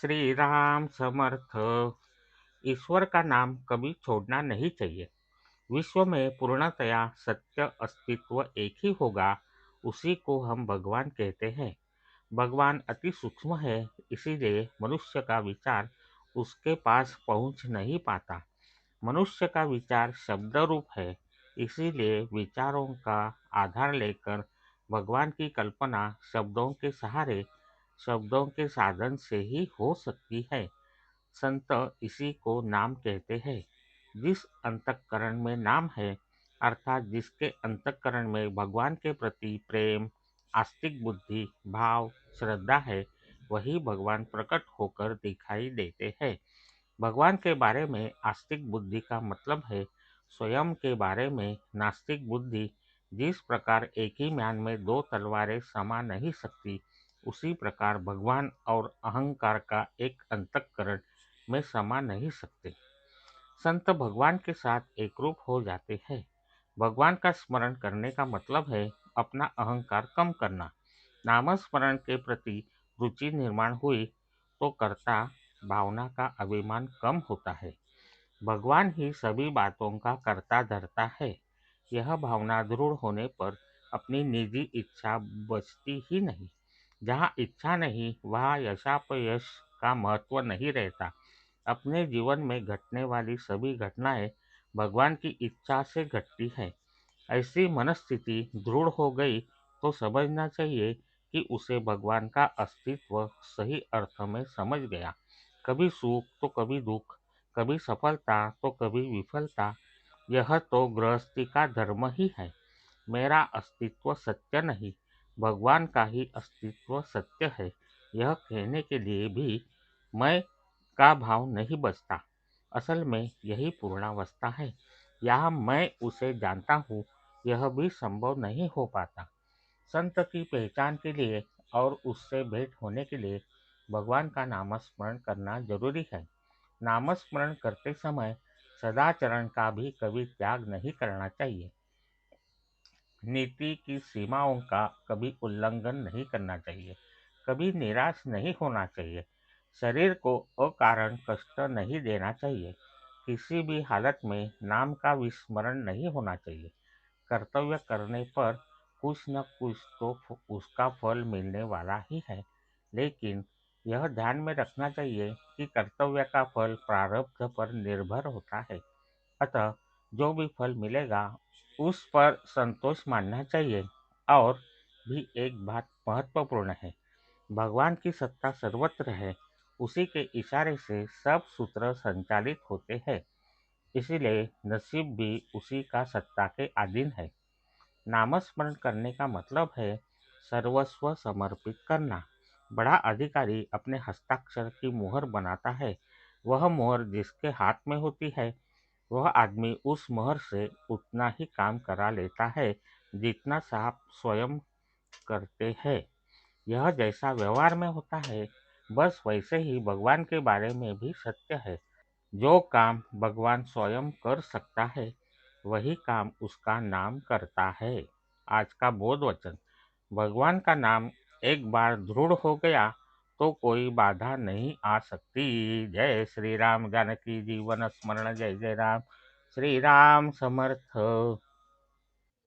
श्री राम समर्थ। ईश्वर का नाम कभी छोड़ना नहीं चाहिए। विश्व में पूर्णतया सत्य अस्तित्व एक ही होगा, उसी को हम भगवान कहते हैं। भगवान अति सूक्ष्म है, इसीलिए मनुष्य का विचार उसके पास पहुंच नहीं पाता। मनुष्य का विचार शब्द रूप है, इसीलिए विचारों का आधार लेकर भगवान की कल्पना शब्दों के सहारे, शब्दों के साधन से ही हो सकती है। संत इसी को नाम कहते हैं। जिस अंतःकरण में नाम है, अर्थात जिसके अंतःकरण में भगवान के प्रति प्रेम, आस्तिक बुद्धि, भाव, श्रद्धा है, वही भगवान प्रकट होकर दिखाई देते हैं। भगवान के बारे में आस्तिक बुद्धि का मतलब है स्वयं के बारे में नास्तिक बुद्धि। जिस प्रकार एक ही म्यान में दो तलवारें समा नहीं सकती, उसी प्रकार भगवान और अहंकार का एक अंतःकरण में समा नहीं सकते। संत भगवान के साथ एकरूप हो जाते हैं। भगवान का स्मरण करने का मतलब है अपना अहंकार कम करना। नामस्मरण के प्रति रुचि निर्माण हुई तो कर्ता भावना का अभिमान कम होता है। भगवान ही सभी बातों का कर्ता धरता है। यह भावना दृढ़ होने पर अपनी निजी इच्छा बचती ही नहीं। जहाँ इच्छा नहीं, वहाँ यशापयश का महत्व नहीं रहता। अपने जीवन में घटने वाली सभी घटनाएं भगवान की इच्छा से घटती है। ऐसी मनस्थिति दृढ़ हो गई तो समझना चाहिए कि उसे भगवान का अस्तित्व सही अर्थ में समझ गया। कभी सुख तो कभी दुख, कभी सफलता तो कभी विफलता, यह तो गृहस्थी का धर्म ही है। मेरा अस्तित्व सत्य नहीं, भगवान का ही अस्तित्व सत्य है, यह कहने के लिए भी मैं का भाव नहीं बचता। असल में यही पूर्णावस्था है। यहाँ मैं उसे जानता हूँ, यह भी संभव नहीं हो पाता। संत की पहचान के लिए और उससे भेंट होने के लिए भगवान का नामस्मरण करना जरूरी है। नामस्मरण करते समय सदाचरण का भी कभी त्याग नहीं करना चाहिए। नीति की सीमाओं का कभी उल्लंघन नहीं करना चाहिए। कभी निराश नहीं होना चाहिए। शरीर को अकारण कष्ट नहीं देना चाहिए। किसी भी हालत में नाम का विस्मरण नहीं होना चाहिए। कर्तव्य करने पर कुछ न कुछ तो उसका फल मिलने वाला ही है, लेकिन यह ध्यान में रखना चाहिए कि कर्तव्य का फल प्रारब्ध पर निर्भर होता है। अतः जो भी फल मिलेगा उस पर संतोष मानना चाहिए। और भी एक बात महत्वपूर्ण है, भगवान की सत्ता सर्वत्र है, उसी के इशारे से सब सूत्र संचालित होते हैं। इसीलिए नसीब भी उसी का सत्ता के अधीन है। नामस्मरण करने का मतलब है सर्वस्व समर्पित करना। बड़ा अधिकारी अपने हस्ताक्षर की मुहर बनाता है। वह मुहर जिसके हाथ में होती है, वह आदमी उस मोहर से उतना ही काम करा लेता है जितना साहब स्वयं करते हैं। यह जैसा व्यवहार में होता है, बस वैसे ही भगवान के बारे में भी सत्य है। जो काम भगवान स्वयं कर सकता है, वही काम उसका नाम करता है। आज का बोध वचन, भगवान का नाम एक बार दृढ़ हो गया तो कोई बाधा नहीं आ सकती। जय श्री राम। जानकी जीवन स्मरण। जय जय राम। श्री राम समर्थ।